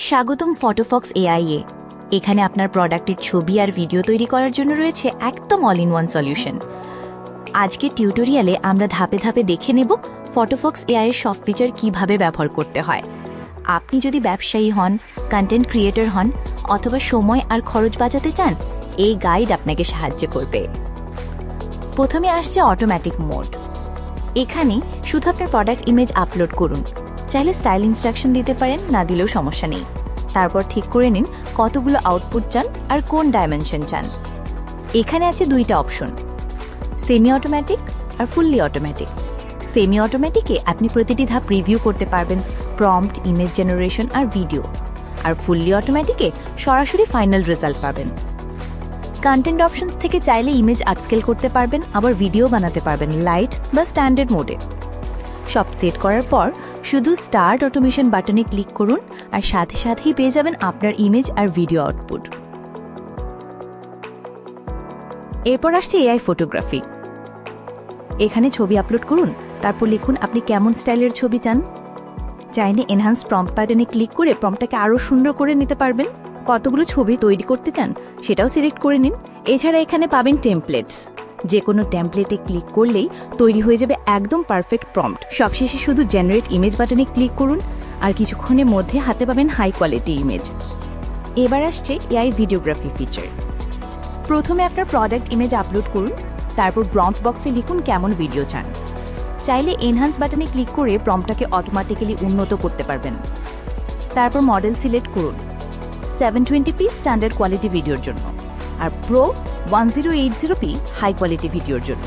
স্বাগতম ফটোফক্স এআই এ। এখানে আপনার প্রোডাক্টের ছবি আর ভিডিও তৈরি করার জন্য রয়েছে একদম অল ইন ওয়ান সলিউশন। আজকের টিউটোরিয়ালে আমরা ধাপে ধাপে দেখে নেব ফটোফক্স এআই এর সব ফিচার কিভাবে ব্যবহার করতে হয়। আপনি যদি ব্যবসায়ী হন, কন্টেন্ট ক্রিয়েটর হন অথবা সময় আর খরচ বাঁচাতে চান, এই গাইড আপনাকে সাহায্য করবে। প্রথমে আসছে অটোমেটিক মোড। এখানে শুধু আপনার প্রোডাক্ট ইমেজ আপলোড করুন। চাইলে স্টাইল ইনস্ট্রাকশন দিতে পারেন, না দিলেও সমস্যা নেই। তারপর ঠিক করে নিন কতগুলো আউটপুট চান আর কোন ডাইমেনশন চান। এখানে আছে দুইটা অপশন, সেমি অটোমেটিক আর ফুললি অটোমেটিক। সেমি অটোমেটিকে আপনি প্রতিটি ধাপ রিভিউ করতে পারবেন, প্রম্পট, ইমেজ জেনারেশন আর ভিডিও। আর ফুললি অটোমেটিকে সরাসরি ফাইনাল রেজাল্ট পাবেন। কন্টেন্ট অপশনস থেকে চাইলে ইমেজ আপস্কেল করতে পারবেন, আবার ভিডিও বানাতে পারবেন লাইট বা স্ট্যান্ডার্ড মোডে। সব সেট করার পর শুধু স্টার্ট অটোমেশন বাটনে ক্লিক করুন আর সাথে সাথেই পেয়ে যাবেন আপনার ইমেজ আর ভিডিও আউটপুট। এরপর আসছে এআই ফটোগ্রাফি। এখানে ছবি আপলোড করুন, তারপর লিখুন আপনি কেমন স্টাইলের ছবি চান। চাইলে এনহান্স প্রম্পট বাটনে ক্লিক করে প্রম্পটটাকে আরও সুন্দর করে নিতে পারবেন। কতগুলো ছবি তৈরি করতে চান সেটাও সিলেক্ট করে নিন। এছাড়া এখানে পাবেন টেমপ্লেটস। যে কোনো টেমপ্লেটে ক্লিক করলেই তৈরি হয়ে যাবে একদম পারফেক্ট প্রম্পট। সবশেষে শুধু জেনারেট ইমেজ বাটনে ক্লিক করুন আর কিছুক্ষণের মধ্যে হাতে পাবেন হাই কোয়ালিটি ইমেজ। এবার আসছে এআই ভিডিওগ্রাফি ফিচার। প্রথমে আপনার প্রোডাক্ট ইমেজ আপলোড করুন, তারপর প্রম্পট বক্সে লিখুন কেমন ভিডিও চান। চাইলে এনহান্স বাটনে ক্লিক করে প্রম্পটটাকে অটোমেটিক্যালি উন্নত করতে পারবেন। তারপর মডেল সিলেক্ট করুন 720p স্ট্যান্ডার্ড কোয়ালিটি ভিডিওর জন্য আর প্রো 1080p হাই কোয়ালিটি ভিডিওর জন্য।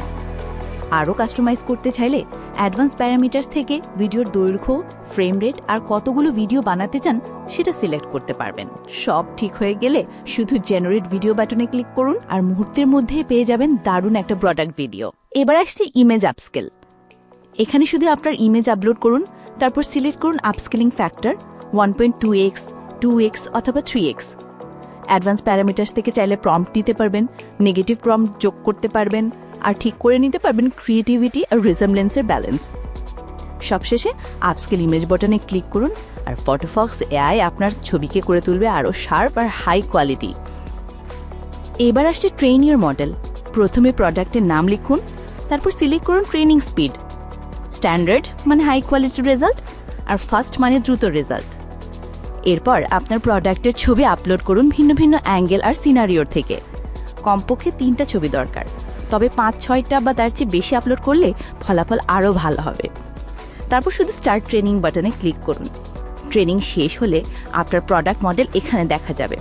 আরও কাস্টমাইজ করতে চাইলে অ্যাডভান্স প্যারামিটার্স থেকে ভিডিওর দৈর্ঘ্য, ফ্রেম রেট আর কতগুলো ভিডিও বানাতে চান সেটা সিলেক্ট করতে পারবেন। সব ঠিক হয়ে গেলে শুধু জেনারেট ভিডিও বাটনে ক্লিক করুন আর মুহূর্তের মধ্যে পেয়ে যাবেন দারুণ একটা প্রোডাক্ট ভিডিও। এবার আসছে ইমেজ আপস্কেল। এখানে শুধু আপনার ইমেজ আপলোড করুন, তারপর সিলেক্ট করুন আপস্কেলিং ফ্যাক্টর 1.2x, 2x অথবা 3x। অ্যাডভান্স প্যারামিটার্স থেকে চাইলে প্রম্পট দিতে পারবেন, নেগেটিভ প্রম্পট যোগ করতে পারবেন আর ঠিক করে নিতে পারবেন ক্রিয়েটিভিটি আর রিজেমব্লেন্সের ব্যালেন্স। সবশেষে আপস্কেল ইমেজ বাটনে ক্লিক করুন আর ফটোফক্স এআই আপনার ছবিকে করে তুলবে আরও শার্প আর হাই কোয়ালিটি। এবার আসছে ট্রেন ইওর মডেল। প্রথমে প্রোডাক্টের নাম লিখুন, তারপর সিলেক্ট করুন ট্রেনিং স্পিড। স্ট্যান্ডার্ড মানে হাই কোয়ালিটি রেজাল্ট আর ফাস্ট মানে দ্রুত রেজাল্ট। এরপর আপনার প্রোডাক্টের ছবি আপলোড করুন ভিন্ন ভিন্ন অ্যাঙ্গেল আর সিনারিওর থেকে। কমপক্ষে 3টা ছবি দরকার, তবে 5-6টা বা তার চেয়ে বেশি আপলোড করলে ফলাফল আরও ভালো হবে। তারপর শুধু স্টার্ট ট্রেনিং বাটনে ক্লিক করুন। ট্রেনিং শেষ হলে আপনার প্রোডাক্ট মডেল এখানে দেখা যাবে।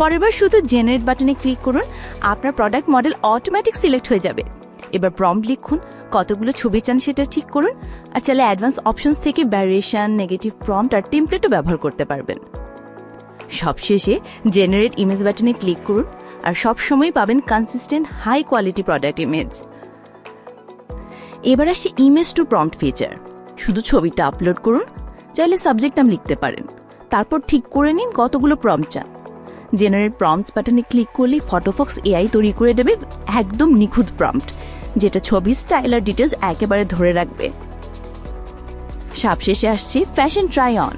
পরেরবার শুধু জেনারেট বাটনে ক্লিক করুন, আপনার প্রোডাক্ট মডেল অটোমেটিক সিলেক্ট হয়ে যাবে। এবার প্রম্পট লিখুন, কতগুলো ছবি চান সেটা ঠিক করুন আর চাইলে অ্যাডভান্স অপশনস থেকে ভ্যারিয়েশন, নেগেটিভ প্রম্পট আর টেমপ্লেটও ব্যবহার করতে পারবেন। সবশেষে জেনারেট ইমেজ বাটনে ক্লিক করুন আর সবসময় পাবেন consistent high quality product image. এবার আসছে ইমেজ টু প্রম্পট ফিচার। শুধু ছবিটা আপলোড করুন, চাইলে সাবজেক্ট নাম লিখতে পারেন। তারপর ঠিক করে নিন কতগুলো প্রম্পট চান। জেনারেট প্রম্পটস বাটনে ক্লিক করলেই ফটোফক্স এআই তৈরি করে দেবে একদম নিখুঁত প্রম্পট, যেটা ছবি, স্টাইল আর ডিটেলস একেবারে ধরে রাখবে। সবশেষে আসছে ফ্যাশন ট্রাই অন।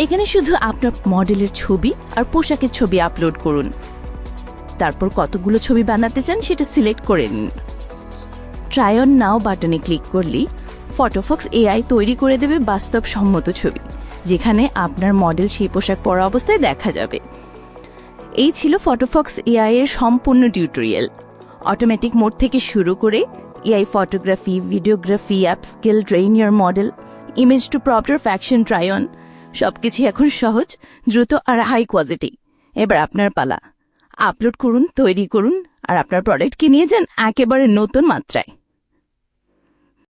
এখানে শুধু আপনার মডেলের ছবি আর পোশাকের ছবি আপলোড করুন, তারপর কতগুলো ছবি বানাতে চান সেটা সিলেক্ট করে নিন। ট্রাই অন নাও বাটনে ক্লিক করলেই ফটোফক্স এআই তৈরি করে দেবে বাস্তবসম্মত ছবি, যেখানে আপনার মডেল সেই পোশাক পরা অবস্থায় দেখা যাবে। এই ছিল ফটোফক্স এআই এর সম্পূর্ণ টিউটোরিয়াল। অটোমেটিক মোড থেকে শুরু করে AI photography, videography, upscale, train your model, image to prompt, fashion try on, সবকিছু এখন সহজ, দ্রুত আর হাই কোয়ালিটি। এবার আপনার পালা। আপলোড করুন, তৈরি করুন আর আপনার প্রোডাক্টকে নিয়ে যান একেবারে নতুন মাত্রায়।